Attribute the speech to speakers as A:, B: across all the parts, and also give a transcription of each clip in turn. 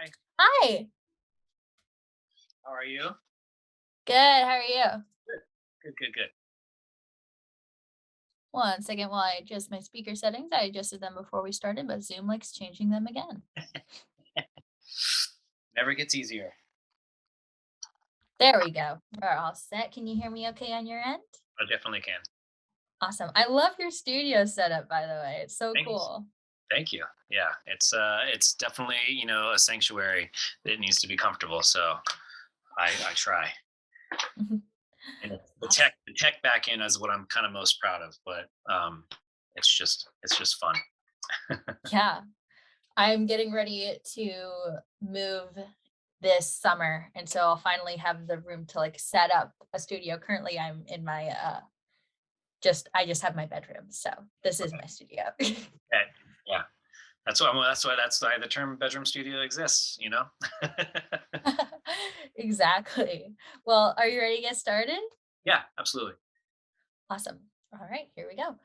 A: Hi,
B: Hi.
A: how are you?
B: Good. How are you?
A: Good. Good, good, good.
B: One second while I adjust my speaker settings. I adjusted them before we started, but Zoom likes changing them again.
A: Never gets easier.
B: There we go. We're all set. Can you hear me okay on your end?
A: I definitely can.
B: Awesome. I love your studio setup, by the way. It's so
A: Thank you.
B: cool.
A: Thank you. Yeah, it's definitely, a sanctuary that needs to be comfortable, so I try. And
B: Awesome.
A: the tech back end is what I'm kind of most proud of, but it's just fun.
B: Yeah. I'm getting ready to move this summer. And so I'll finally have the room to like set up a studio. Currently I'm in my I just have my bedroom. So this is my studio.
A: Okay. Yeah. That's why the term bedroom studio exists.
B: Exactly. Well, are you ready to get started?
A: Yeah, absolutely.
B: Awesome. All right, here we go.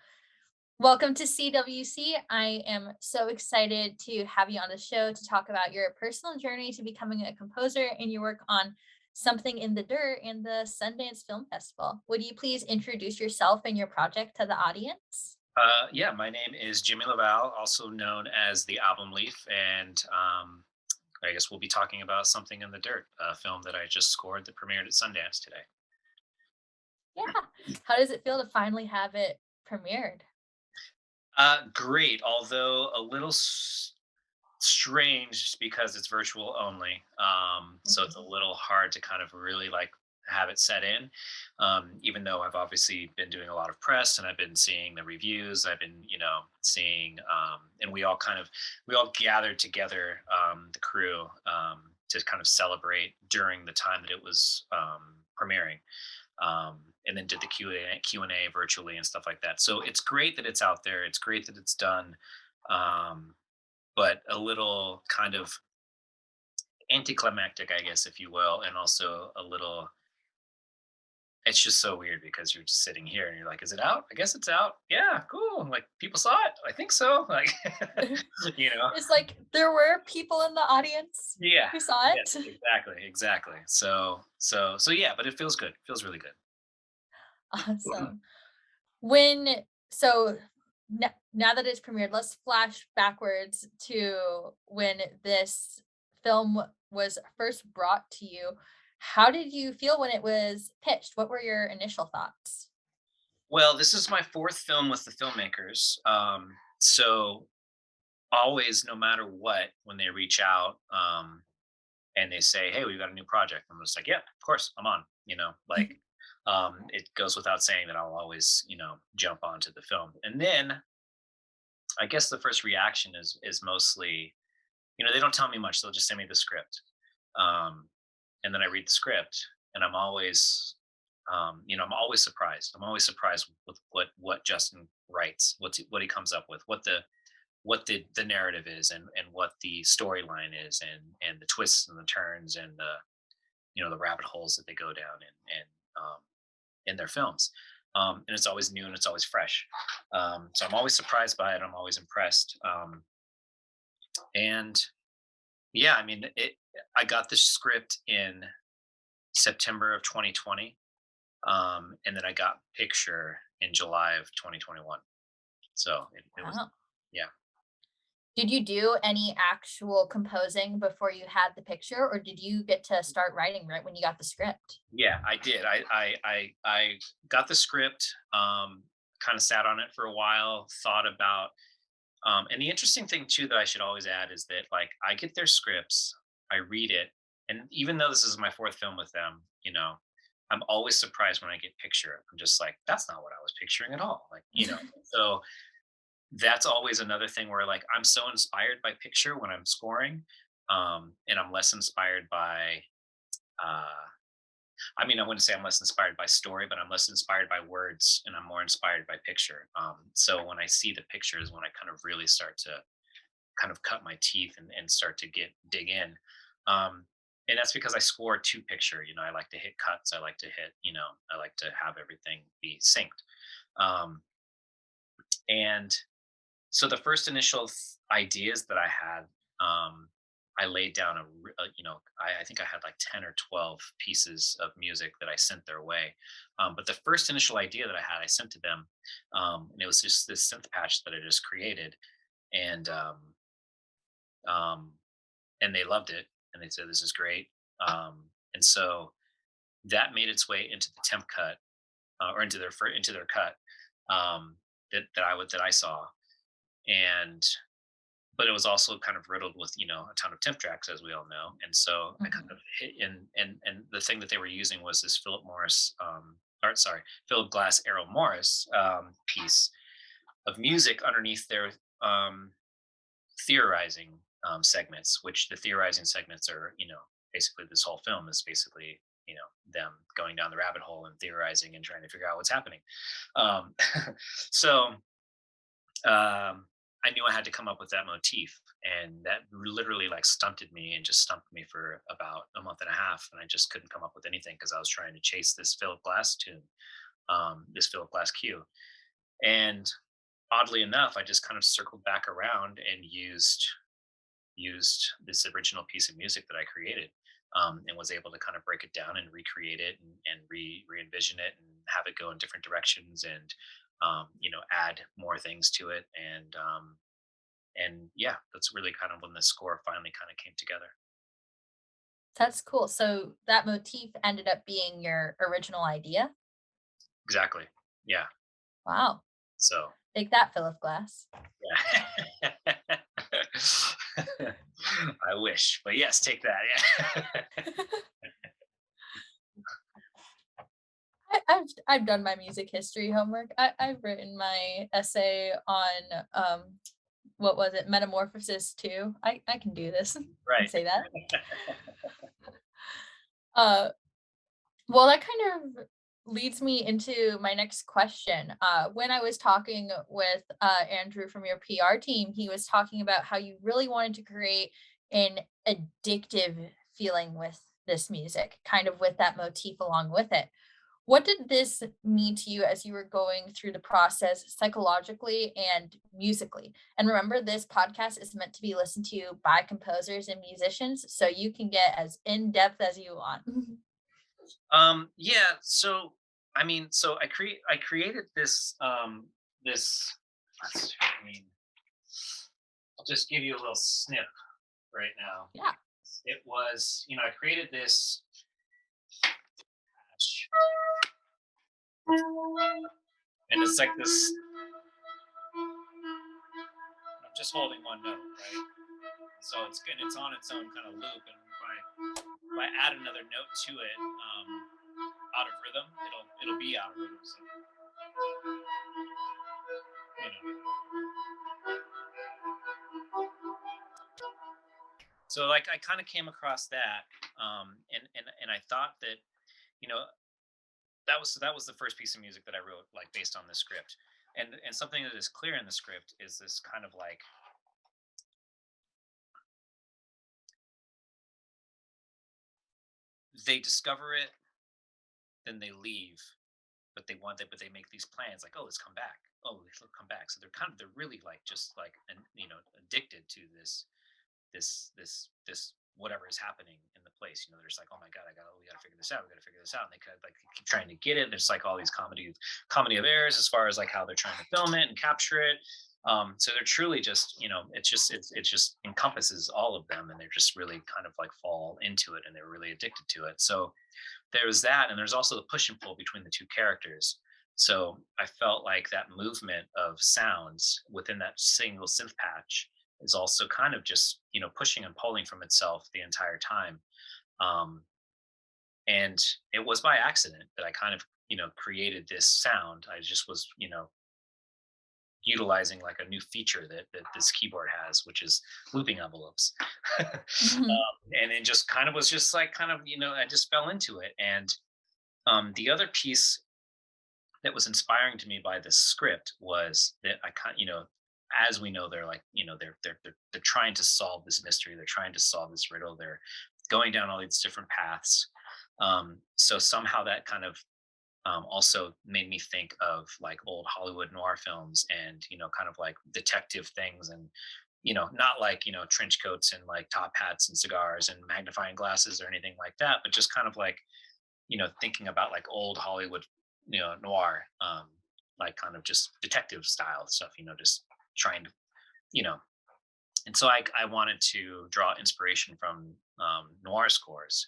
B: Welcome to CwC. I am so excited to have you on the show to talk about your personal journey to becoming a composer and your work on Something in the Dirt and the Sundance Film Festival. Would you please introduce yourself and your project to the audience?
A: Yeah, my name is Jimmy LaValle, also known as the Album Leaf, and I guess we'll be talking about Something in the Dirt, a film that I just scored that premiered at Sundance today.
B: Yeah. How does it feel to finally have it premiered?
A: Great, although a little strange because it's virtual only. So it's a
B: Mhm.
A: little hard to kind of really like have it set in. Even though I've obviously been doing a lot of press and I've been seeing the reviews, I've been, seeing, and we all gathered together, the crew, to kind of celebrate during the time that it was premiering. And then did the Q&A virtually and stuff like that. So it's great that it's out there. It's great that it's done. Um, but a little kind of anticlimactic, I guess, if you will, and also a little. It's just so weird because you're just sitting here and you're like, "Is it out? I guess it's out. Yeah, cool. Like people saw it. I think so. Like, you know,
B: It's like there were people in the audience
A: yeah,
B: who saw
A: yes,
B: it.
A: exactly, exactly. So yeah, but it feels good. It feels really good.
B: Awesome. When so now that it's premiered, let's flash backwards to when this film was first brought to you. How did you feel when it was pitched? What were your initial thoughts?
A: Well, this is my fourth film with the filmmakers. So always, no matter what, when they reach out, and they say, "Hey, we've got a new project," I'm just like, "Yeah, of course, I'm on." Like, it goes without saying that I'll always, jump onto the film. And then I guess the first reaction is mostly, they don't tell me much. They'll just send me the script, um, and then I read the script, and I'm always surprised. I'm always surprised with what Justin writes, what he comes up with, what the narrative is, and what the storyline is, and the twists and the turns, and the rabbit holes that they go down in their films. And it's always new and it's always fresh. So I'm always surprised by it. I'm always impressed. And yeah, I mean, I got the script in September of 2020, and then I got picture in July of 2021. So it was,
B: Wow.
A: yeah.
B: Did you do any actual composing before you had the picture, or did you get to start writing right when you got the script?
A: Yeah, I did. I got the script, kind of sat on it for a while, thought about, and the interesting thing too that I should always add is that like I get their scripts, I read it, and even though this is my fourth film with them, I'm always surprised when I get picture. I'm just like, that's not what I was picturing at all. Like, so that's always another thing where like I'm so inspired by picture when I'm scoring, and I'm less inspired by uh I mean, I wouldn't say I'm less inspired by story, but I'm less inspired by words and I'm more inspired by picture. So when I see the pictures, when I kind of really start to kind of cut my teeth and start to dig in. Um, and that's because I score to picture. I like to hit cuts. I like to I like to have everything be synced. Um, and so the first initial ideas that I had, um, I laid down I think I had like 10 or 12 pieces of music that I sent their way. But the first initial idea that I had, I sent to them, and it was just this synth patch that I just created, and um, and they loved it, and they said this is great. And so that made its way into the temp cut, or into their cut, um, that I saw, and but it was also kind of riddled with a ton of temp tracks, as we all know. And so I kind
B: Mhm.
A: of hit in, and the thing that they were using was this Philip Glass Errol Morris piece of music underneath their theorizing segments, which the theorizing segments are, basically this whole film is basically, them going down the rabbit hole and theorizing and trying to figure out what's happening. Um, so I knew I had to come up with that motif, and that literally like stunted me and just stumped me for about a month and a half, and I just couldn't come up with anything because I was trying to chase this Philip Glass tune, this Philip Glass cue. And oddly enough, I just kind of circled back around and used this original piece of music that I created, and was able to kind of break it down and recreate it, and re envision it and have it go in different directions, and add more things to it. And yeah, that's really kind of when the score finally kind of came together.
B: That's cool. So that motif ended up being your original idea?
A: Exactly. Yeah.
B: Wow.
A: So
B: Take that, Philip Glass.
A: yeah. I wish, but yes, take that. Yeah.
B: I've done my music history homework. I've written my essay on what was it, Metamorphosis too. I can do this. I
A: Right.
B: say that. Uh well, that kind of leads me into my next question. When I was talking with Andrew from your PR team, he was talking about how you really wanted to create an addictive feeling with this music, kind of with that motif along with it. What did this mean to you as you were going through the process psychologically and musically? And remember, this podcast is meant to be listened to by composers and musicians, so you can get as in depth as you want.
A: Yeah. So I created this. Let's see, I'll just give you a little snip right now.
B: Yeah.
A: It was, I created this patch, and it's like this. I'm just holding one note, right? So it's good. It's on its own kind of loop, and if I add another note to it, out of rhythm, it'll be out of rhythm. So like I kind of came across that, and I thought that you know that was the first piece of music that I wrote, like based on the script. And something that is clear in the script is this kind of like they discover it, then they leave, but they make these plans like, oh, let's come back, oh, let's come back. So they're really like just like, and addicted to this whatever is happening in the place. They're just like, oh my god, we got to figure this out, we got to figure this out, and they kind of like keep trying to get it. There's like all these comedy of errors as far as like how they're trying to film it and capture it. So they're truly just, it just encompasses all of them, and they're just really kind of like fall into it, and they're really addicted to it. So there's that, and there's also the push and pull between the two characters. So I felt like that movement of sounds within that single synth patch is also kind of just pushing and pulling from itself the entire time. um, and it was by accident that I kind of created this sound. I just was utilizing like a new feature that this keyboard has, which is looping envelopes.
B: Mhm.
A: And it just kind of was just like kind of I just fell into it. And the other piece that was inspiring to me by this script was that I kind as we know, they're like they're trying to solve this mystery, they're trying to solve this riddle, they're going down all these different paths. So somehow that kind of also made me think of like old Hollywood noir films, and kind of like detective things, and not like, trench coats and like top hats and cigars and magnifying glasses or anything like that, but just kind of like, thinking about like old Hollywood, noir, like kind of just detective style stuff, just trying to, you know, and so I wanted to draw inspiration from noir scores.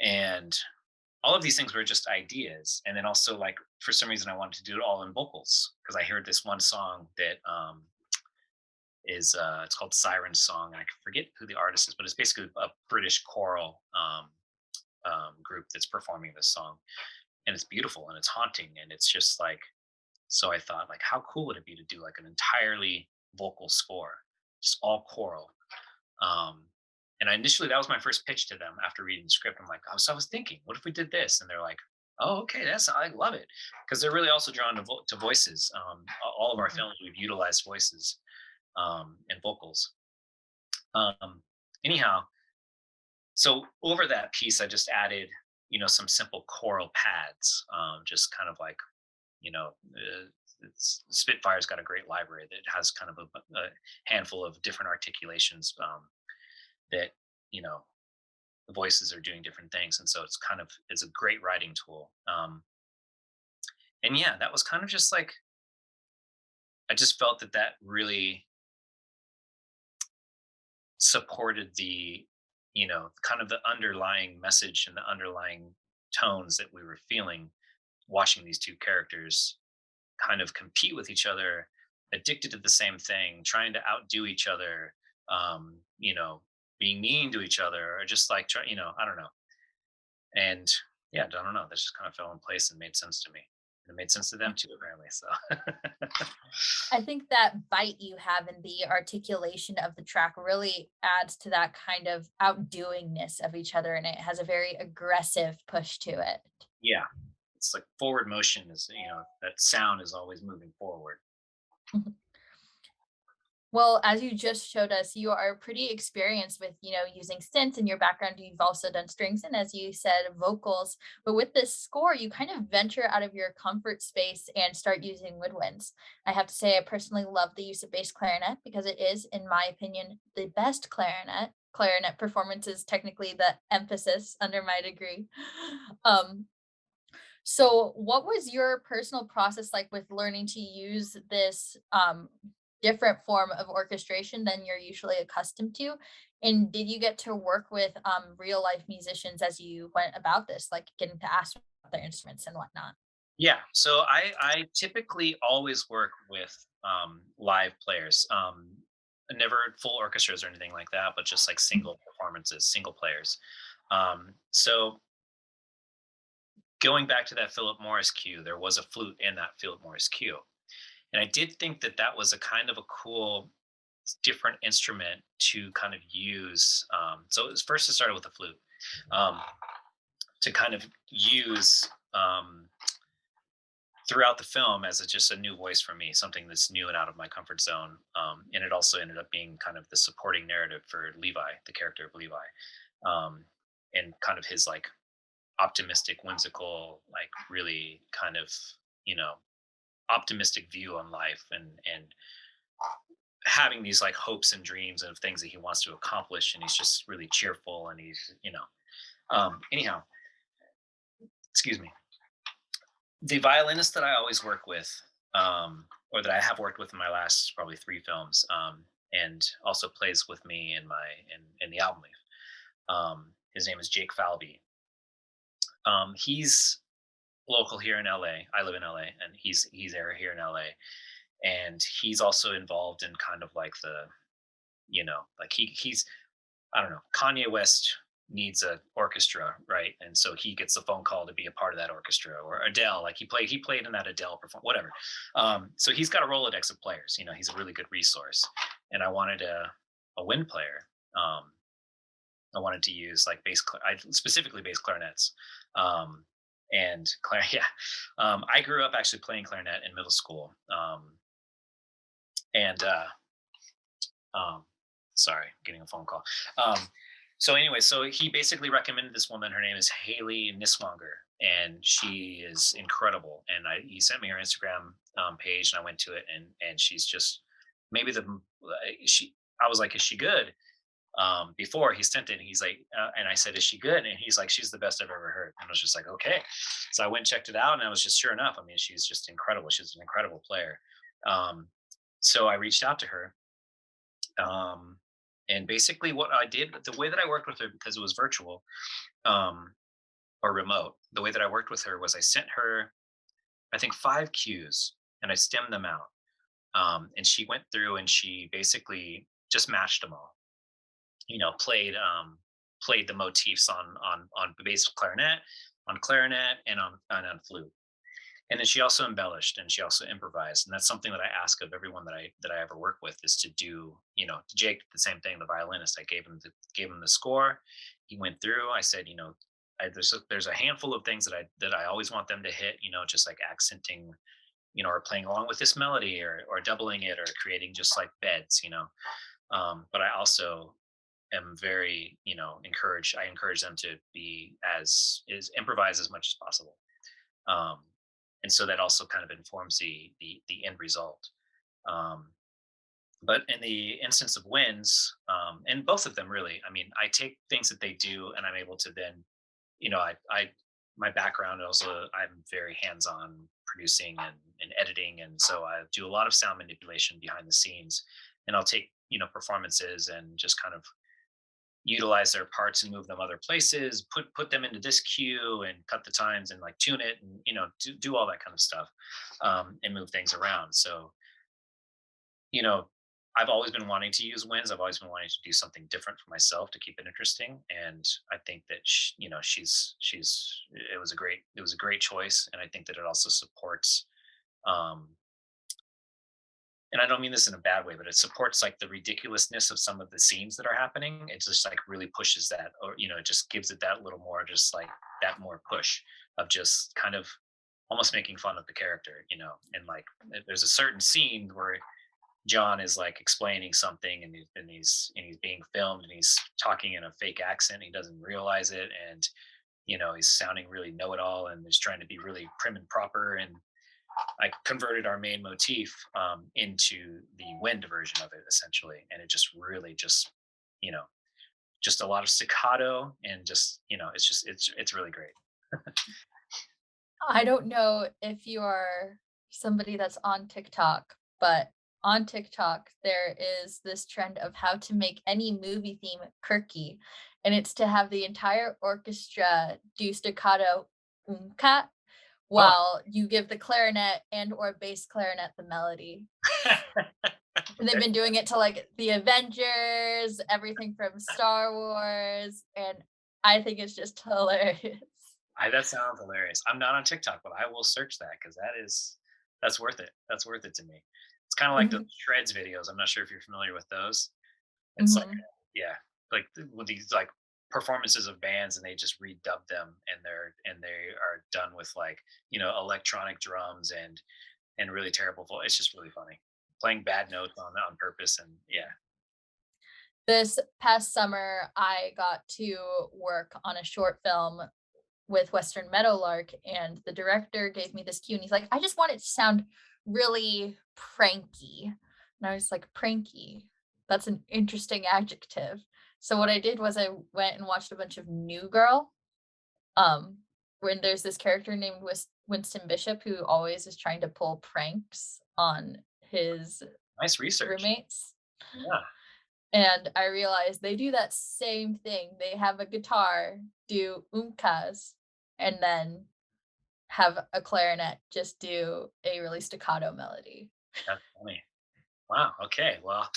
A: And all of these things were just ideas. And then also, like, for some reason, I wanted to do it all in vocals because I heard this one song that it's called Siren Song. I forget who the artist is, but it's basically a British choral group that's performing this song. And it's beautiful and it's haunting. And it's just like, so I thought, like, how cool would it be to do like an entirely vocal score, just all choral? Um, and initially, that was my first pitch to them after reading the script. I'm like, I was thinking, what if we did this? And they're like, oh, okay, I love it, because they're really also drawn to voices. All of our
B: Mhm.
A: films, we've utilized voices and vocals. Um, anyhow, so over that piece, I just added, some simple choral pads, just kind of like, Spitfire's got a great library that has kind of a handful of different articulations, that you know the voices are doing different things, and so it's a great writing tool. And yeah, that was kind of just like, I just felt that really supported the, kind of the underlying message and the underlying tones that we were feeling, watching these two characters kind of compete with each other, addicted to the same thing, trying to outdo each other, being mean to each other, or just like I don't know. And yeah, I don't know. That just kind of fell in place and made sense to me. And it made sense to them too, apparently. So
B: I think that bite you have in the articulation of the track really adds to that kind of outdoingness of each other, and it has a very aggressive push to it.
A: yeah, it's like forward motion is, that sound is always moving forward.
B: Well, as you just showed us, you are pretty experienced with, using synths in your background. You've also done strings and, as you said, vocals. But with this score, you kind of venture out of your comfort space and start using woodwinds. I have to say, I personally love the use of bass clarinet because it is, in my opinion, the best clarinet. Clarinet performance is technically the emphasis under my degree. Um, so what was your personal process like with learning to use this different form of orchestration than you're usually accustomed to? And did you get to work with real life musicians as you went about this, like getting to ask about their instruments and whatnot?
A: Yeah. So I typically always work with live players. Never full orchestras or anything like that, but just like
B: Mhm.
A: single performances, single players. So going back to that Philip Morris cue, there was a flute in that Philip Morris cue. And I did think that was a kind of a cool, different instrument to kind of use. So it was first it started with the flute, um, to kind of use throughout the film as just a new voice for me, something that's new and out of my comfort zone. And it also ended up being kind of the supporting narrative for Levi, the character of Levi, and kind of his like optimistic, whimsical, like really kind of, you know, optimistic view on life, and having these like hopes and dreams of things that he wants to accomplish, and he's just really cheerful, and he's, anyhow, excuse me. The violinist that I always work with, or that I have worked with in my last probably three films, and also plays with me in the album leaf, his name is Jake Falvey. He's local here in LA. I live in LA, and he's there here in LA, and he's also involved in kind of like the, like he's, I don't know, Kanye West needs a orchestra, right? And so he gets a phone call to be a part of that orchestra, or Adele, like he played in that Adele perform, whatever. So he's got a Rolodex of players. He's a really good resource. And I wanted a wind player. Um, I wanted to use like I specifically bass clarinets. Um, yeah, I grew up actually playing clarinet in middle school. And Sorry, getting a phone call. Um, so anyway, so he basically recommended this woman. Her name is Haley Niswanger, and she is incredible. And he sent me her Instagram page, and I went to it, and she's just maybe she I was like, is she good? Before he sent it, and he's like, and I said, is she good? And he's like, she's the best I've ever heard. And I was just like, okay. So I went and checked it out, and I was just, sure enough, I mean, she's just incredible. She's an incredible player. Um, so I reached out to her. Um, and basically what I did, the way that I worked with her, because it was virtual, um, or remote, the way that I worked with her was I sent her, I think, 5 cues, and I stemmed them out. And she went through and she basically just matched them all. Played the motifs on bass clarinet, and on flute. And then she also embellished and she also improvised. And that's something that I ask of everyone that I ever work with, is to do, Jake, the same thing, the violinist. I gave him the score. He went through. I said, there's a handful of things that I always want them to hit, just like accenting, or playing along with this melody, or doubling it, or creating just like beds. But I also am very, I encourage them to be as is improvise as much as possible. um, and so that also kind of informs the end result. um, but in the instance of wins, and both of them really, I mean, I take things that they do and I'm able to then, I my background also, I'm very hands-on producing and editing, and so I do a lot of sound manipulation behind the scenes. And I'll take, performances and just kind of utilize their parts and move them other places, put them into this queue and cut the times and like tune it, and do all that kind of stuff, and move things around. So, you know I've always been wanting to use wins. I've always been wanting to do something different for myself to keep it interesting. And I think that she's it was a great choice. And I think that it also supports, um and I don't mean this in a bad way, but it supports like the ridiculousness of some of the scenes that are happening. It just like really pushes that, or it just gives it that little more, just like that more push of just kind of almost making fun of the character. And like, there's a certain scene where John is like explaining something, and he's being filmed, and he's talking in a fake accent. He doesn't realize it, and he's sounding really know-it-all, and is trying to be really prim and proper. And I converted our main motif, into the wind version of it, essentially. And it just really you know, just a lot of staccato, and just, it's really great.
B: I don't know if you are somebody that's on TikTok, but on TikTok, there is this trend of how to make any movie theme quirky. And it's to have the entire orchestra do staccato cat
A: Oh,
B: while you give the clarinet and or bass clarinet the melody. And they've been doing it to like the Avengers, everything from Star Wars, and I think it's just hilarious.
A: that sounds hilarious. I'm not on TikTok, but I will search that, because that's worth it. That's worth it to me. It's kind of like those
B: Mhm,
A: shreds videos. I'm not sure if you're familiar with those. It's like,
B: mhm.
A: yeah, like with these like performances of bands, and they just redub them, and they are done with like, electronic drums and really terrible It's just really funny. Playing bad notes on purpose, and yeah.
B: This past summer, I got to work on a short film with Western Meadowlark, and the director gave me this cue, and he's like, "I just want it to sound really pranky." And I was like, "Pranky? That's an interesting adjective." So what I did was I went and watched a bunch of New Girl, um, when there's this character named Winston Bishop who always is trying to pull pranks on his
A: Nice research.
B: roommates.
A: Yeah.
B: And I realized they do that same thing. They have a guitar do umkas and then have a clarinet just do a really staccato melody.
A: That's funny. Wow. Okay. Well,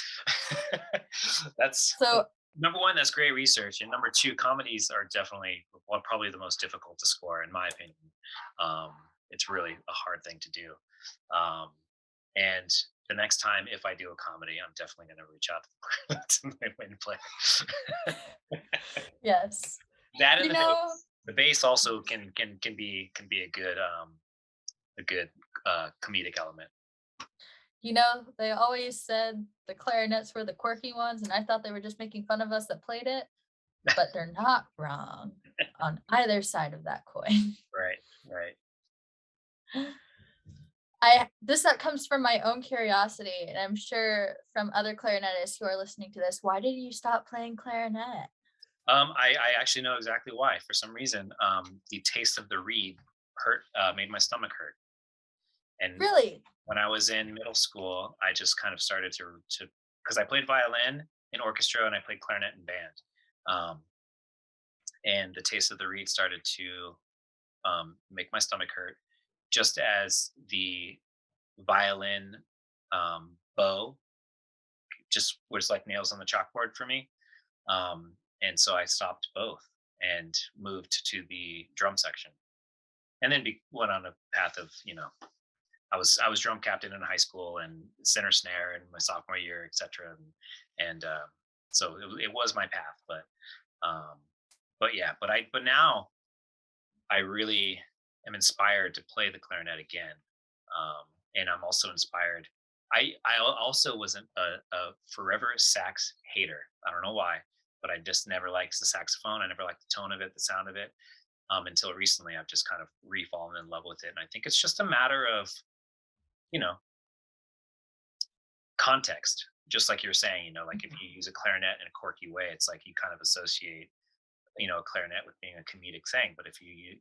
A: that's
B: So
A: number one. That's great research, and number two, comedies are definitely, well, probably the most difficult to score, in my opinion. Um, it's really a hard thing to do. Um, and the next time, if I do a comedy, I'm definitely going to reach out to my wind player.
B: yes.
A: That and
B: You
A: the
B: know,
A: bass. The bass also can be a good comedic element.
B: they always said the clarinets were the quirky ones, and I thought they were just making fun of us that played it, but they're not wrong on either side of that coin.
A: Right. Right.
B: I this that comes from my own curiosity, and I'm sure from other clarinetists who are listening to this. Why did you stop playing clarinet?
A: I actually know exactly why. For some reason, the taste of the reed made my stomach hurt. And
B: Really?
A: when I was in middle school, I just kind of started to because I played violin in orchestra and I played clarinet in band. Um, and the taste of the reed started to make my stomach hurt, just as the violin bow just was like nails on the chalkboard for me. And so I stopped both and moved to the drum section, and then went on a path of I was drum captain in high school and center snare in my sophomore year, etc. And so it was my path, um, but yeah, but now I really am inspired to play the clarinet again, and I'm also inspired. Also wasn't a forever sax hater. I don't know why, but I just never liked the saxophone. I never liked the tone of it, the sound of it. Until recently, I've just kind of re-fallen in love with it, and I think it's just a matter of you know context. Just like you're saying, like if you use a clarinet in a quirky way, it's like you kind of associate a clarinet with being a comedic thing. But if you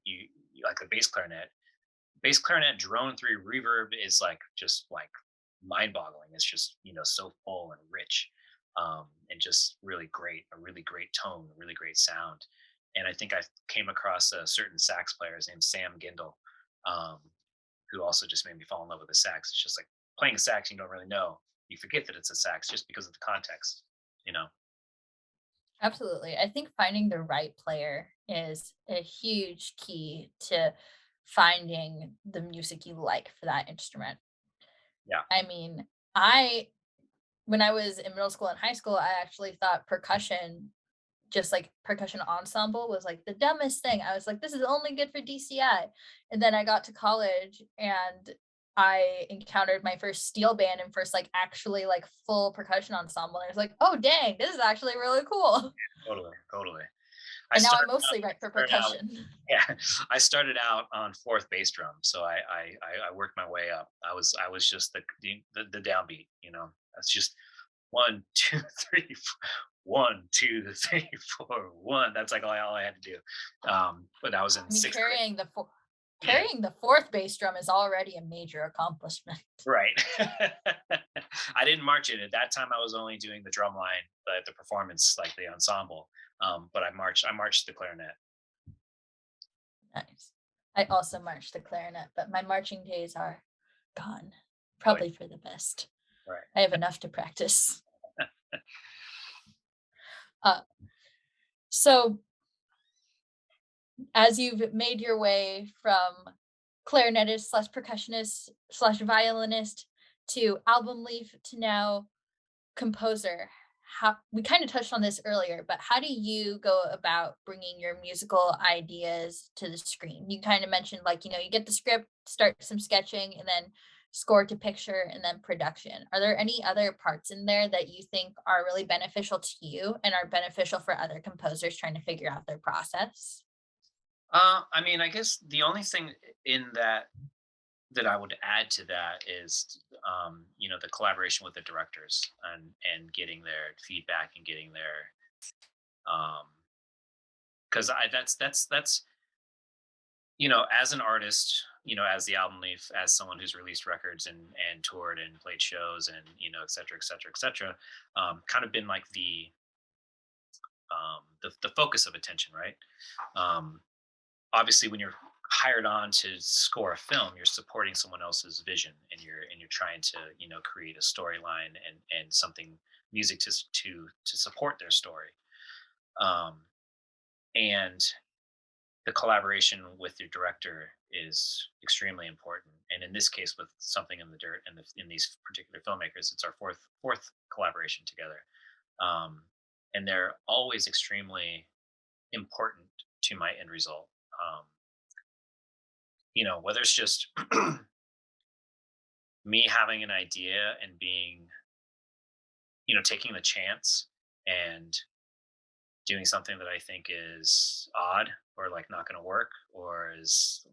A: like a bass clarinet drone through reverb is like just like mind boggling. It's just so full and rich, and just a really great tone, a really great sound. And I think I came across a certain sax player named Sam Gindel, um, who also just made me fall in love with the sax. It's just like playing sax, you don't really know. You forget that it's a sax just because of the context, you know.
B: Absolutely. I think finding the right player is a huge key to finding the music you like for that instrument.
A: Yeah.
B: I mean, I when I was in middle school and high school, I actually thought percussion, just like percussion ensemble, was like the dumbest thing. I was like, this is only good for DCI. And then I got to college and I encountered my first steel band and first like actually like full percussion ensemble. And I was like, oh dang, this is actually really cool.
A: Totally, totally. I
B: And now I
A: started
B: mostly write for
A: started out
B: percussion.
A: yeah, I started out on fourth bass drum, so I worked my way up. I was just the downbeat, That's just 1, 2, 3, 1, 2, 3, 4, 1. That's like all I had to do. But I was in
B: I mean,
A: sixth grade.
B: carrying the fourth bass drum is already a major accomplishment.
A: Right. I didn't march it. At that time, I was only doing the drum line, the performance, like the ensemble. But I marched the clarinet.
B: Nice. I also march the clarinet, but my marching days are gone.
A: Oh, yeah,
B: Probably for the best.
A: right.
B: I have enough to practice. Uh, so as you've made your way from clarinetist slash percussionist slash violinist to album leaf to now composer, how we kind of touched on this earlier, but how do you go about bringing your musical ideas to the screen? You kind of mentioned like, you get the script, start some sketching, and then score to picture and then production. Are there any other parts in there that you think are really beneficial to you and are beneficial for other composers trying to figure out their process?
A: I mean, I guess the only thing in that I would add to that is, the collaboration with the directors and getting their feedback and getting their, um, because I that's as an artist, as the album leaf, as someone who's released records and toured and played shows and et cetera, et cetera, et cetera, kind of been like the focus of attention, right? Um, Obviously when you're hired on to score a film, you're supporting someone else's vision, and you're trying to create a storyline and something music to support their story. um and the collaboration with your director is extremely important, and in this case with something in the dirt, and in these particular filmmakers, it's our fourth collaboration together. um and they're always extremely important to my end result. um whether it's just me having an idea and being, taking the chance and doing something that I think is odd or like not going to work or is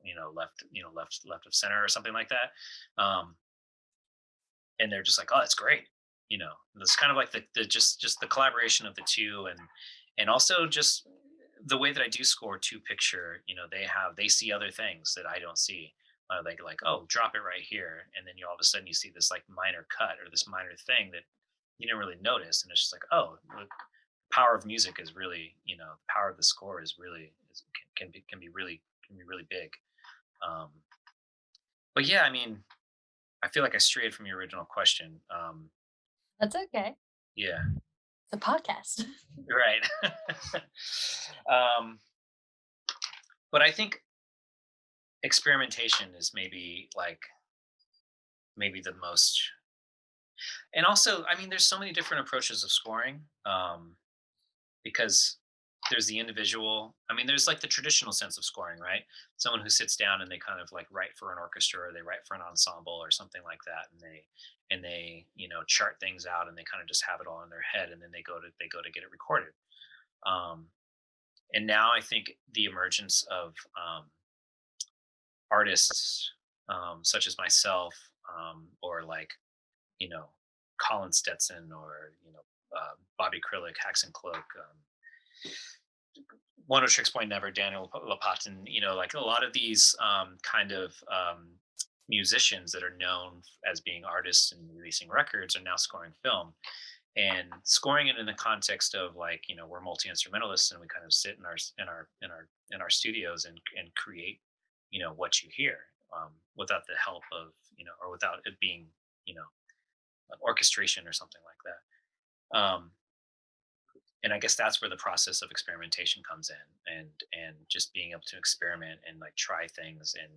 A: left of center or something like that. Um, and they're just like, oh, that's great. It's kind of like the just the collaboration of the two, and also just the way that I do score to picture. They see other things that I don't see. Like, oh, drop it right here, and then you all of a sudden you see this like minor cut or this minor thing that you didn't really notice, and it's just like, oh, the power of music is really, the power of the score is really can be really big. Um, but yeah, I mean, I feel like I strayed from your original question.
B: That's okay.
A: Yeah,
B: It's a podcast.
A: right. um, but I think experimentation is maybe the most, and also, I mean, there's so many different approaches of scoring. Because there's the individual. I mean, there's like the traditional sense of scoring, right? Someone who sits down and they kind of like write for an orchestra or they write for an ensemble or something like that, and they chart things out and they kind of just have it all in their head, and then they go to get it recorded. Um, and now I think the emergence of artists such as myself, or like you know Colin Stetson, or Bobby Krillick, Haxon Cloak, One of Tricks Point Never, Daniel Lopatin, like a lot of these kind of musicians that are known as being artists and releasing records are now scoring film, and scoring it in the context of like, we're multi instrumentalists and we kind of sit in our studios and create, what you hear, without the help of, or without it being, you know, an orchestration or something like that. And I guess that's where the process of experimentation comes in, and just being able to experiment and like try things, and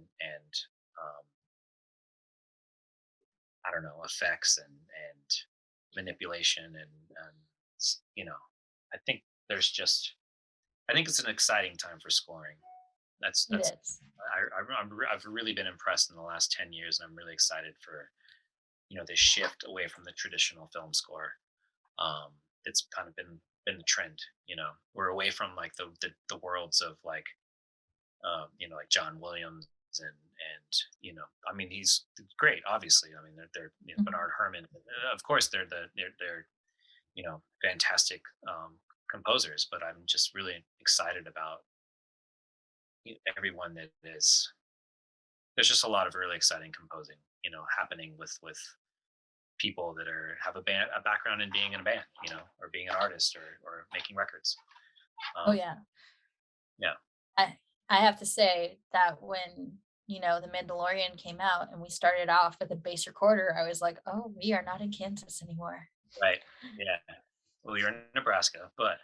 A: um, I don't know, effects and manipulation, and s- you know I think there's just I think it's an exciting time for scoring.
B: It
A: That's
B: is.
A: I've really been impressed in the last 10 years, and I'm really excited for this shift away from the traditional film score. um it's kind of been the trend. We're away from like the worlds of like like John Williams, and I mean, he's great, obviously. I mean, they're
B: Mhm.
A: Bernard Herrmann, of course, they're fantastic composers, but I'm just really excited about everyone that is. There's just a lot of really exciting composing happening with people that have a background in being in a band, or being an artist, or making records.
B: Oh
A: um
B: yeah.
A: yeah.
B: I I have to say that when, The Mandalorian came out and we started off with a bass recorder, I was like, "Oh, we are not in Kansas anymore."
A: Right. Yeah. Well, you're in Nebraska, but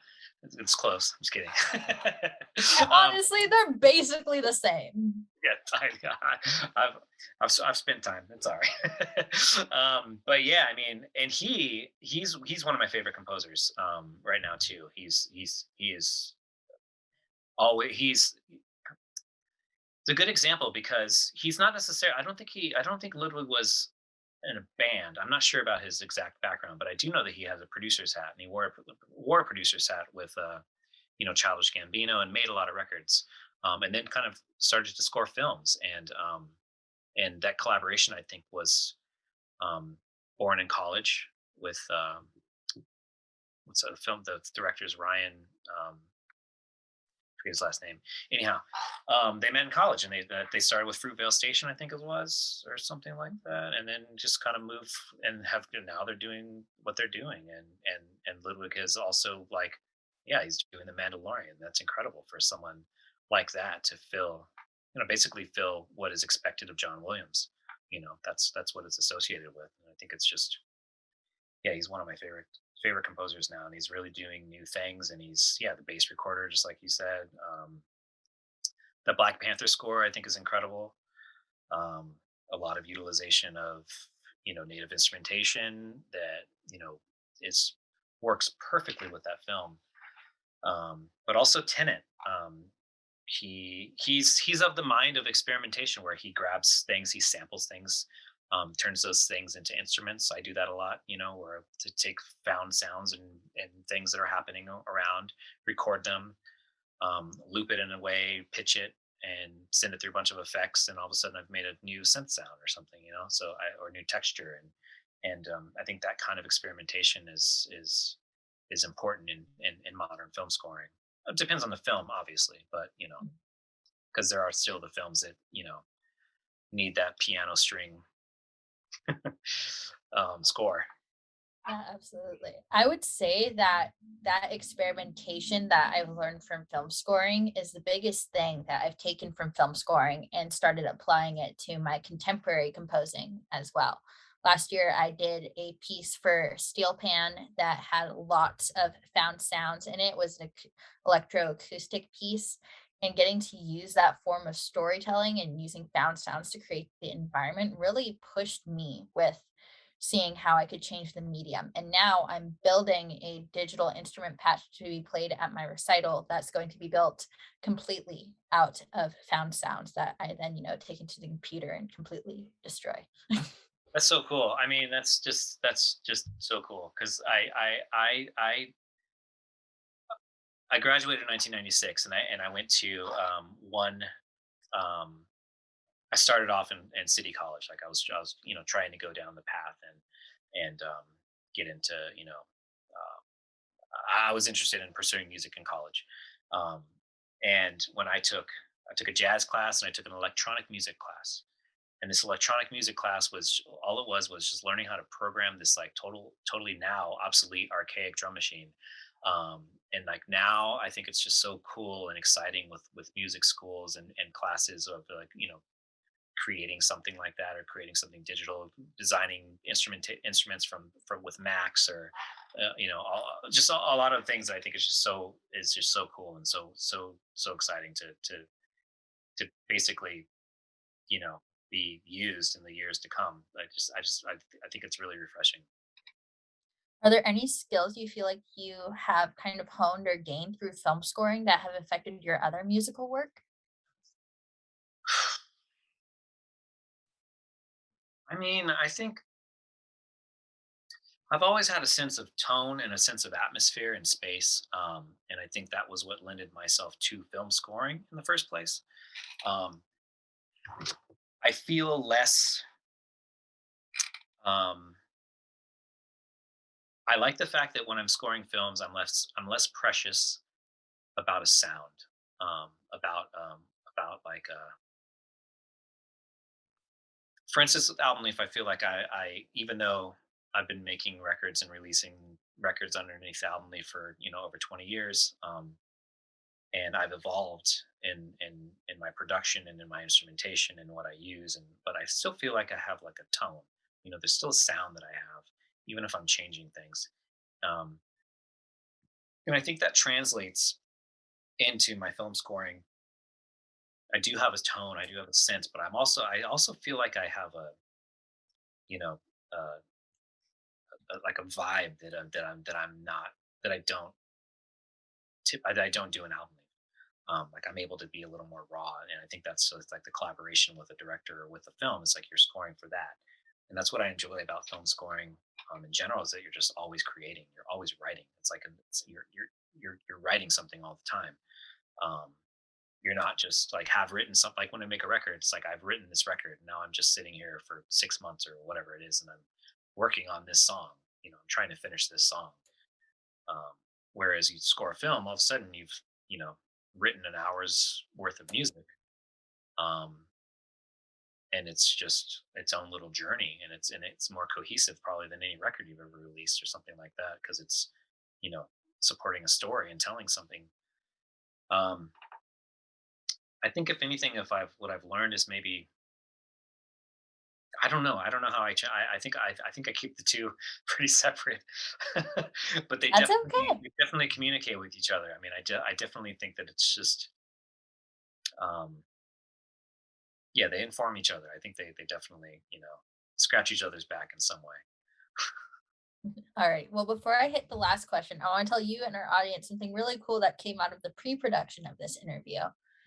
A: it's close. I'm just kidding.
B: And
A: um,
B: honestly, they're basically the same.
A: yeah, I've spent time. It's all right. But yeah, I mean, and he's one of my favorite composers right now too. He is always he's it's a good example because he's not necessarily. I don't think Ludwig was in a band. I'm not sure about his exact background, but I do know that he has a producer's hat, and he wore a producer's hat with Childish Gambino, and made a lot of records, and then kind of started to score films, and that collaboration I think was um, born in college with what's a film, the director's Ryan. Um, forget his last name. Anyhow, they met in college, and they started with Fruitvale Station, I think it was, or something like that, and then just kind of moved, and have now they're doing what they're doing, and Ludwig is also like, yeah, he's doing the Mandalorian. That's incredible for someone like that to basically fill what is expected of John Williams. That's what it's associated with, and I think it's just, yeah, he's one of my favorite composers now, and he's really doing new things, and he's, yeah, the bass recorder, just like you said. The Black Panther score I think is incredible. um, a lot of utilization of native instrumentation that is works perfectly with that film. But also Tenet. He's of the mind of experimentation, where he grabs things, he samples things, turns those things into instruments. I do that a lot, where to take found sounds and things that are happening around, record them, loop it in a way, pitch it, and send it through a bunch of effects, and all of a sudden I've made a new synth sound or something, or new texture, and I think that kind of experimentation is important in modern film scoring. It depends on the film, obviously, but because there are still the films that need that piano string score.
B: Yeah, absolutely. I would say that that experimentation that I've learned from film scoring is the biggest thing that I've taken from film scoring and started applying it to my contemporary composing as well. Last year, I did a piece for Steel Pan that had lots of found sounds in it. It was an electroacoustic piece, and getting to use that form of storytelling and using found sounds to create the environment really pushed me with seeing how I could change the medium. And now I'm building a digital instrument patch to be played at my recital that's going to be built completely out of found sounds that I then, take into the computer and completely destroy.
A: That's so cool. I mean, that's just so cool because I graduated in 1996, and I went to one. Um, I started off in city college, like I was trying to go down the path and get into I was interested in pursuing music in college, um, and when I took a jazz class and I took an electronic music class, and this electronic music class was all it was just learning how to program this like totally now obsolete archaic drum machine. And like now I think it's just so cool and exciting with music schools and classes of like creating something like that, or creating something digital, designing instruments from with Max, or just a lot of things that I think is just so cool, and so exciting to basically you know be used in the years to come. I think it's really refreshing.
B: Are there any skills you feel like you have kind of honed or gained through film scoring that have affected your other musical work?
A: I mean, I think I've always had a sense of tone and a sense of atmosphere and space, and I think that was what lended myself to film scoring in the first place. Um, I feel less. Um, I like the fact that when I'm scoring films, I'm less precious about a sound, about like for instance with album leaf. I feel like I even though I've been making records and releasing records underneath album leaf for over 20 years, and I've evolved in my production and in my instrumentation and what I use, and but I still feel like I have like a tone. There's still a sound that I have, even if I'm changing things. Um, and I think that translates into my film scoring. I do have a tone, I do have a sense, but I also feel like I have you know uh, like a vibe that I'm not that I don't that I don't do an album. Like I'm able to be a little more raw, and I think that's so it's like the collaboration with a director or with a film. It's like you're scoring for that, and that's what I enjoy about film scoring in general, is that you're just always creating, you're always writing. It's like you're writing something all the time. Um, you're not just like have written something. Like when I make a record, it's like I've written this record. Now I'm just sitting here for 6 months or whatever it is, and I'm working on this song. I'm trying to finish this song. Um, Whereas you score a film, all of a sudden you've you know written an hour's worth of music, um, and it's just its own little journey, and it's more cohesive probably than any record you've ever released or something like that, because it's you know supporting a story and telling something. Um, I think if anything, if I've what I've learned is maybe I don't know. I don't know how I think I keep the two pretty separate, but they
B: That's
A: definitely
B: okay.
A: they definitely communicate with each other. I mean, I definitely think that it's just um, yeah, they inform each other. I think they definitely scratch each other's back in some way.
B: All right. Well, before I hit the last question, I want to tell you and our audience something really cool that came out of the pre production of this interview.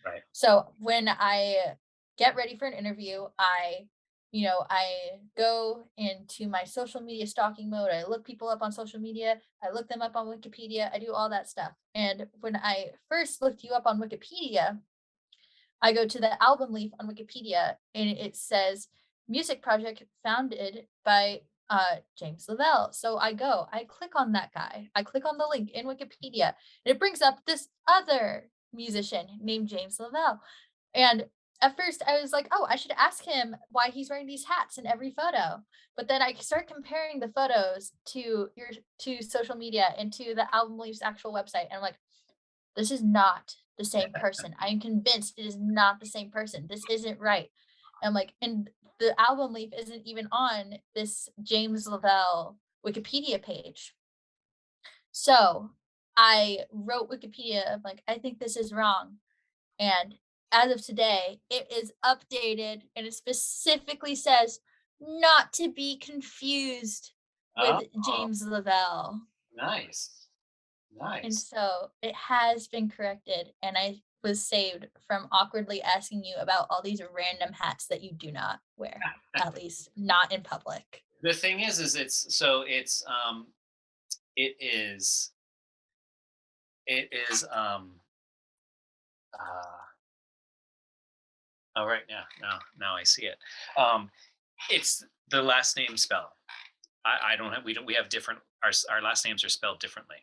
A: Right.
B: So, when I get ready for an interview, I I go into my social media stalking mode. I look people up on social media. I look them up on Wikipedia. I do all that stuff. And when I first looked you up on Wikipedia, I go to the album leaf on Wikipedia and it says music project founded by James LaValle. So I click on that guy. I click on the link in Wikipedia and it brings up this other musician named James LaValle. And at first I was like, oh, I should ask him why he's wearing these hats in every photo. But then I start comparing the photos to social media and to the album leaf's actual website. And I'm like, this is not the same person. I am convinced it is not the same person. This isn't right. I'm like, and the album leaf isn't even on this James Lavelle Wikipedia page. So I wrote Wikipedia. I'm like, I think this is wrong. And as of today, it is updated and it specifically says not to be confused with
A: Oh,
B: James Lavelle.
A: nice.
B: And
A: Nice.
B: so it has been corrected, and I was saved from awkwardly asking you about all these random hats that you do not wear, at least not in public.
A: The thing is it is it is uh oh right now I see it. Um it's the last name spell. I don't have we have different our last names are spelled differently.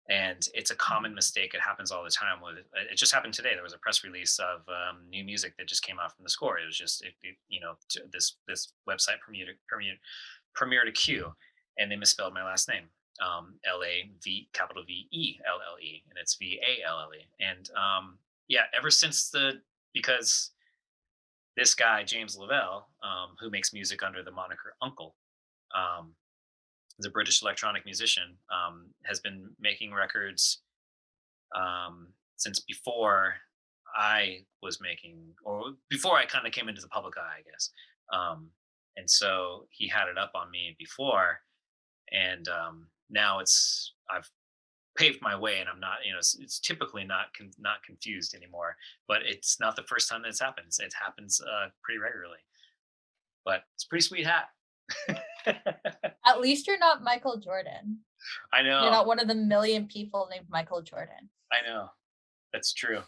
A: And it's a common mistake. It happens all the time. With it just happened today. There was a press release of new music that just came out from the score. It was just this website premiered a Q, and they misspelled my last name. LA capital VELLE, and it's VALLE. And yeah, ever since the because this guy James Lavelle, who makes music under the moniker Uncle, um, is a British electronic musician, has been making records since before I was making, or before I kind of came into the public eye, I guess. Um, and so he had it up on me before, and now I've paved my way, and I'm not, it's typically not confused anymore. But it's not the first time that it's happened. It happens pretty regularly. But it's a pretty sweet hat.
B: At least you're not Michael Jordan.
A: I
B: You're
A: know,
B: not one of the million people named Michael Jordan.
A: I know. That's true.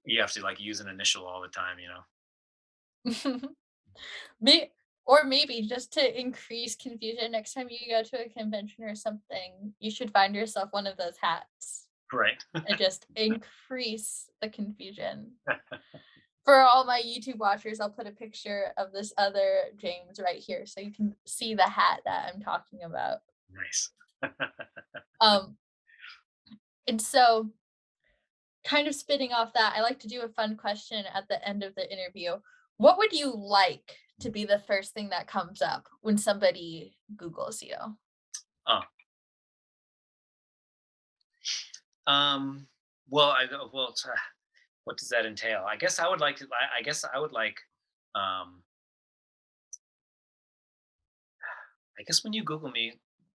A: You have to like use an initial all the time.
B: Me or maybe just to increase confusion next time you go to a convention or something, you should find yourself one of those hats
A: Right.
B: and just increase the confusion. For all my YouTube watchers, I'll put a picture of this other James right here so you can see the hat that I'm talking about.
A: Nice.
B: Um, and so kind of spinning off that, I like to do a fun question at the end of the interview. What would you like to be the first thing that comes up when somebody Googles you?
A: Oh, um, well, what does that entail? I guess I would like to. I guess I would like. Um, I guess when you Google me,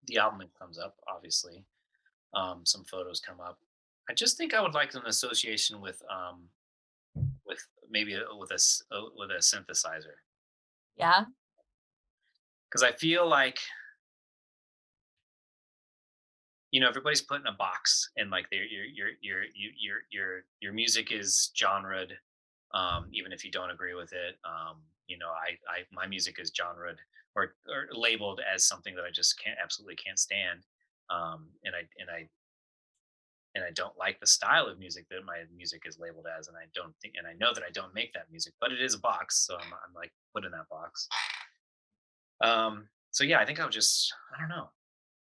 A: the album link comes up. Obviously, some photos come up. I just think I would like an association with maybe with a synthesizer,
B: Yeah.
A: because I feel like everybody's put in a box, and like your music is genred, even if you don't agree with it. I my music is genred, or labeled as something that I just absolutely can't stand. Um and i and i and I don't like the style of music that my music is labeled as, and I know that I don't make that music, but it is a box, so I'm like put in that box. So yeah, I think I don't know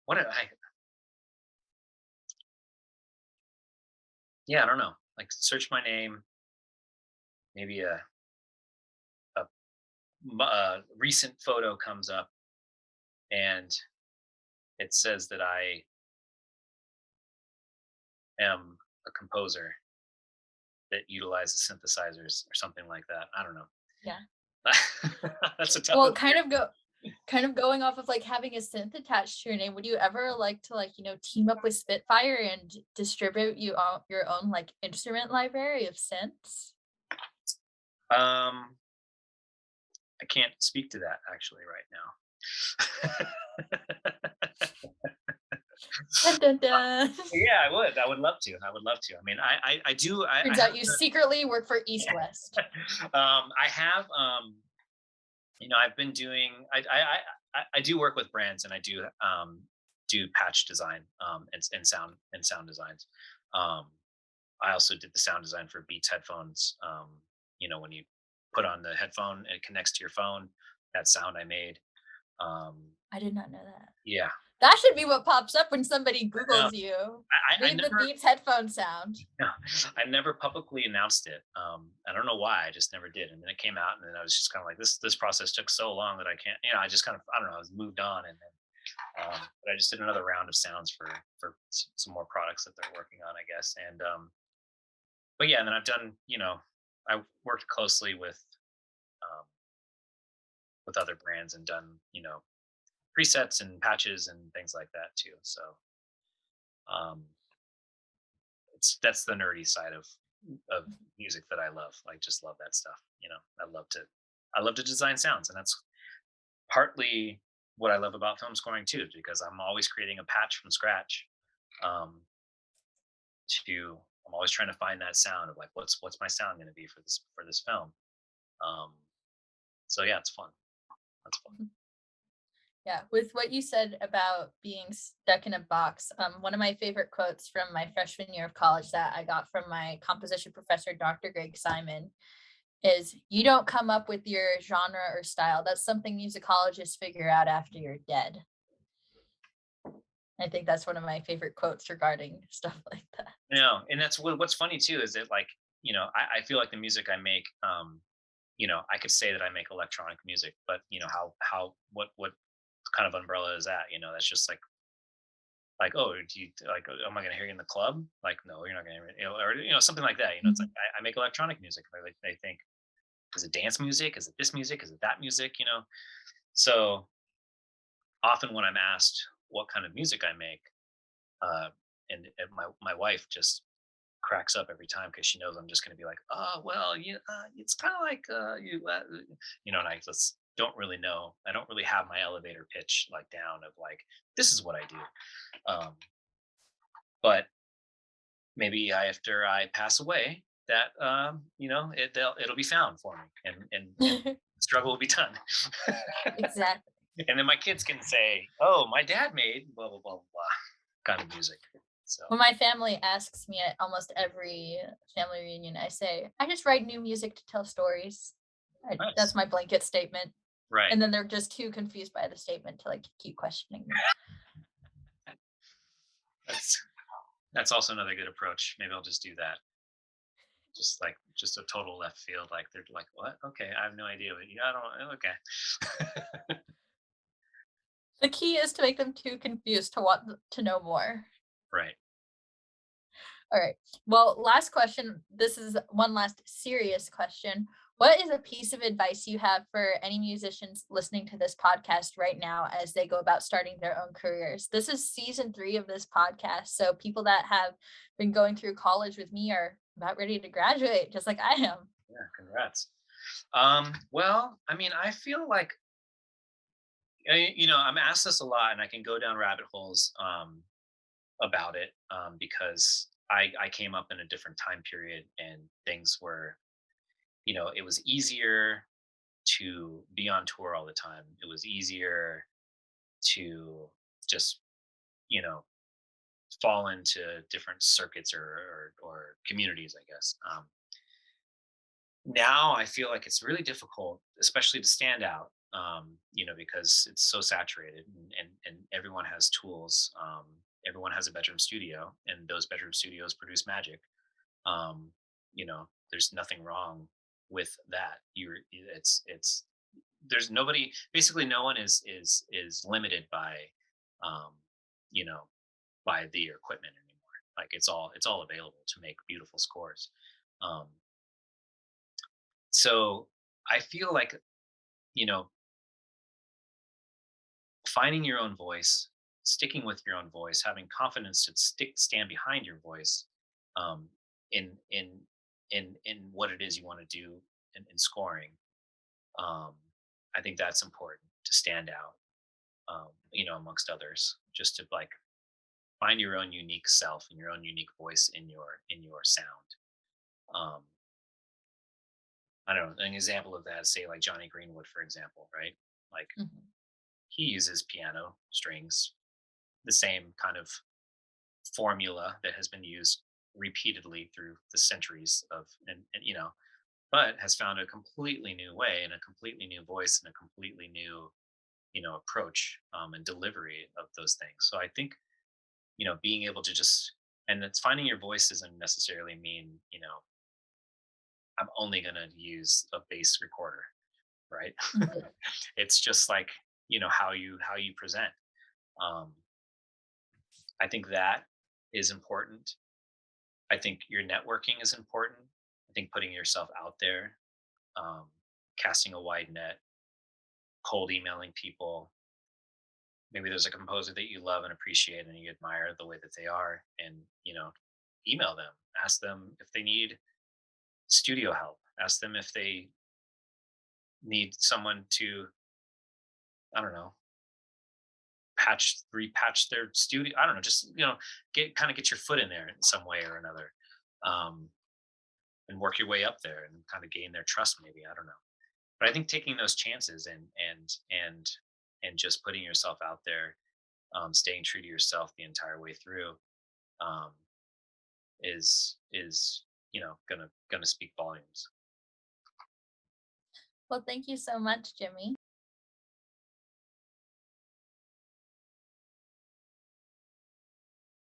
A: what I yeah, I don't know. Like search my name, maybe a recent photo comes up, and it says that I am a composer that utilizes synthesizers or something like that. I don't know.
B: Yeah.
A: That's a tough.
B: Well, kind of going off of like having a synth attached to your name, would you ever like to team up with Spitfire and distribute your own like instrument library of synths?
A: Um, I can't speak to that actually right now.
B: Dun, dun, dun.
A: Yeah, I would love to. I would love to. I mean, I do. I
B: Turns
A: have.
B: out you secretly work for East West.
A: I have. I've been doing. I do work with brands, and I do patch design and sound designs. Um, I also did the sound design for Beats headphones. When you put on the headphone, it connects to your phone. That sound I made. Um,
B: I did not know that.
A: yeah,
B: That should be what pops up when somebody
A: no,
B: Googles you.
A: I
B: Read the
A: never.
B: Beats headphone sound.
A: No, I never publicly announced it. I don't know why. I just never did. And then it came out, and then I was just kind of like, this process took so long that I can't. I just kind of, I don't know. I was moved on, and then but I just did another round of sounds for some more products that they're working on, I guess. And but yeah, and then I've done. I worked closely um, with other brands and done presets and patches and things like that too. So um, that's the nerdy side of music that I love. I just love that stuff. I love to design sounds, and that's partly what I love about film scoring too, because I'm always creating a patch from scratch. Um, to I'm always trying to find that sound of like what's my sound going to be for this film. Um, so yeah, it's fun. That's fun.
B: Yeah, with what you said about being stuck in a box, one of my favorite quotes from my freshman year of college that I got from my composition professor, Dr. Greg Simon, is you don't come up with your genre or style. That's something musicologists figure out after you're dead. I think that's one of my favorite quotes regarding stuff like that.
A: And that's what's funny too is that like I feel like the music I make. I could say that I make electronic music, but how what kind of umbrella is that? That's just like, oh, do you like, am I going to hear you in the club? Like, no, you're not going to hear me, or something like that. It's like
B: Mhm.
A: I make electronic music. They think, is it dance music? Is it this music? Is it that music? So often when I'm asked what kind of music I make, uh, and my wife just cracks up every time because she knows I'm just going to be like, oh, well, yeah, it's kind of like and I just don't really know. I don't really have my elevator pitch like down of like, this is what I do. Um, but maybe after I pass away, that it'll be found for me, and the struggle will be done.
B: Exactly.
A: And then my kids can say, "Oh, my dad made blah blah blah blah blah kind of music." So
B: When my family asks me at almost every family reunion, I say, I just write new music to tell stories. That's
A: nice,
B: my blanket statement.
A: right?
B: And then they're just too confused by the statement to like keep questioning me.
A: That's that's also another good approach. Maybe I'll just do that. Just a total left field. Like they're like, "What? Okay, I have no idea." But yeah, I don't. Okay,
B: The key is to make them too confused to want to know more.
A: right.
B: All right. Well, last question. This is one last serious question. What is a piece of advice you have for any musicians listening to this podcast right now as they go about starting their own careers? This is season 3 of this podcast. So people that have been going through college with me are about ready to graduate, just like I am.
A: Yeah, congrats. Well, I mean, I feel like I'm asked this a lot, and I can go down rabbit holes about it because I came up in a different time period, and things were, it was easier to be on tour all the time. It was easier to just, you know, fall into different circuits or communities, I guess. Now I feel like it's really difficult, especially to stand out, because it's so saturated, and everyone has tools. Everyone has a bedroom studio, and those bedroom studios produce magic. There's nothing wrong with that. It's there's nobody, basically no one is limited um, you know, by the equipment anymore. Like it's all available to make beautiful scores. Um, so I feel like, you know, finding your own voice, sticking with your own voice, having confidence to stand behind your voice, um, in in in what it is you want to do in scoring. Um, I think that's important to stand out, amongst others, just to like find your own unique self and your own unique voice in your sound. Um, I don't know, an example of that, say like Johnny Greenwood, for example, right? Like
B: Mhm.
A: he uses piano strings, the same kind of formula that has been used repeatedly through the centuries of, and but has found a completely new way and a completely new voice and a completely new, approach, and delivery of those things. So I think, being able to just, and it's finding your voice doesn't necessarily mean, I'm only going to use a bass recorder, right?
B: Mhm.
A: It's just like, how you present. um I think that is important. I think your networking is important. I think putting yourself out there, um casting a wide net, cold emailing people. Maybe there's a composer that you love and appreciate and you admire the way that they are, and email them, ask them if they need studio help, ask them if they need someone to, I don't know, repatch their studio. I don't know, just get your foot in there in some way or another. um and work your way up there and kind of gain their trust, maybe, I don't know. But I think taking those chances and just putting yourself out there, staying true to yourself the entire way through, um is gonna speak volumes.
B: Well, thank you so much, Jimmy.